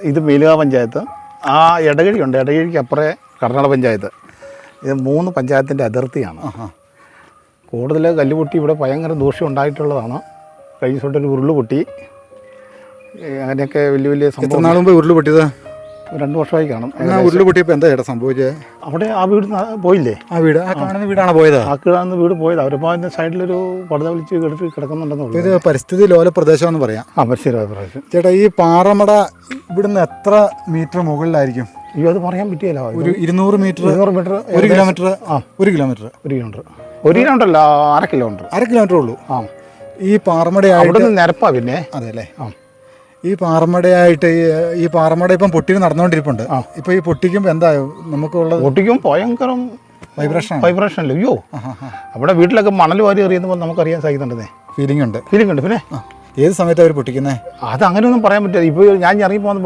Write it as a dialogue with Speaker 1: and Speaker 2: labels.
Speaker 1: ഇത് മീലുക പഞ്ചായത്ത്. ആ എടകഴിയുണ്ട്, എടകഴിക്ക് അപ്പുറേ കർണാടക പഞ്ചായത്ത്. ഇത് 3 പഞ്ചായത്തിൻ്റെ അതിർത്തിയാണ്. കൂടുതൽ കല്ലുപൊട്ടി ഇവിടെ ഭയങ്കര ദൂഷ്യം ഉണ്ടായിട്ടുള്ളതാണ്. കഴിഞ്ഞ ദിവസമായിട്ടൊരു ഉരുള് പൊട്ടി, അങ്ങനെയൊക്കെ വലിയ വലിയ
Speaker 2: എത്ര നാൾ മുമ്പ് ഉരുള് പൊട്ടിയത്?
Speaker 1: 2 വർഷമായി കാണും.
Speaker 2: ഉരുള് പൊട്ടിയപ്പോൾ എന്താ ചേട്ടാ സംഭവിച്ചത്?
Speaker 1: അവിടെ ആ വീട് പോയില്ലേ?
Speaker 2: ആ വീട്, ആ കാണുന്ന വീടാണ് പോയത്.
Speaker 1: ആ കാണുന്ന വീട് പോയത്. അവരിപ്പോൾ അതിൻ്റെ സൈഡിലൊരു പടുത വിളിച്ച് കിടക്കുന്നുണ്ടെന്നുള്ളൂ.
Speaker 2: ഇത് പരിസ്ഥിതി ലോല പ്രദേശമെന്ന് പറയാം.
Speaker 1: പരിസ്ഥിതി പ്രദേശം.
Speaker 2: ചേട്ടാ, ഈ പാറമട ഇവിടുന്ന് എത്ര മീറ്റർ മുകളിലായിരിക്കും?
Speaker 1: അയ്യോ, അത് പറയാൻ പറ്റിയല്ലോ.
Speaker 2: ഒരു 200 metre,
Speaker 1: 200 metre,
Speaker 2: 1 kilometre. 1 kilometre,
Speaker 1: 1 kilometre അല്ല, 1/2 കിലോമീറ്റർ.
Speaker 2: 1/2 കിലോമീറ്റർ ഉള്ളൂ. ഈ പാറമട
Speaker 1: അവിടെ നിന്ന് നിരപ്പാ. പിന്നെ
Speaker 2: അതെ അല്ലേ? ഈ പാറമടയായിട്ട് ഈ പാറമട ഇപ്പം പൊട്ടി നടന്നുകൊണ്ടിരിപ്പുണ്ട്. ഇപ്പൊ ഈ പൊട്ടിക്കുമ്പോൾ എന്താ നമുക്കുള്ളത്?
Speaker 1: പൊട്ടിക്കും ഭയങ്കര വൈബ്രേഷൻ അല്ലേ? അയ്യോ, അവിടെ വീട്ടിലൊക്കെ മണൽ വാരി എറിയുമ്പോൾ നമുക്കറിയാൻ സാധിക്കുന്നുണ്ടെന്നേ.
Speaker 2: ഫീലിംഗ് ഉണ്ട്.
Speaker 1: പിന്നെ
Speaker 2: ഏത് സമയത്താണ് അവർ പൊട്ടിക്കുന്നത്?
Speaker 1: അത് അങ്ങനെയൊന്നും പറയാൻ പറ്റില്ല. ഇപ്പോൾ ഞാൻ ഇറങ്ങി പോകുന്ന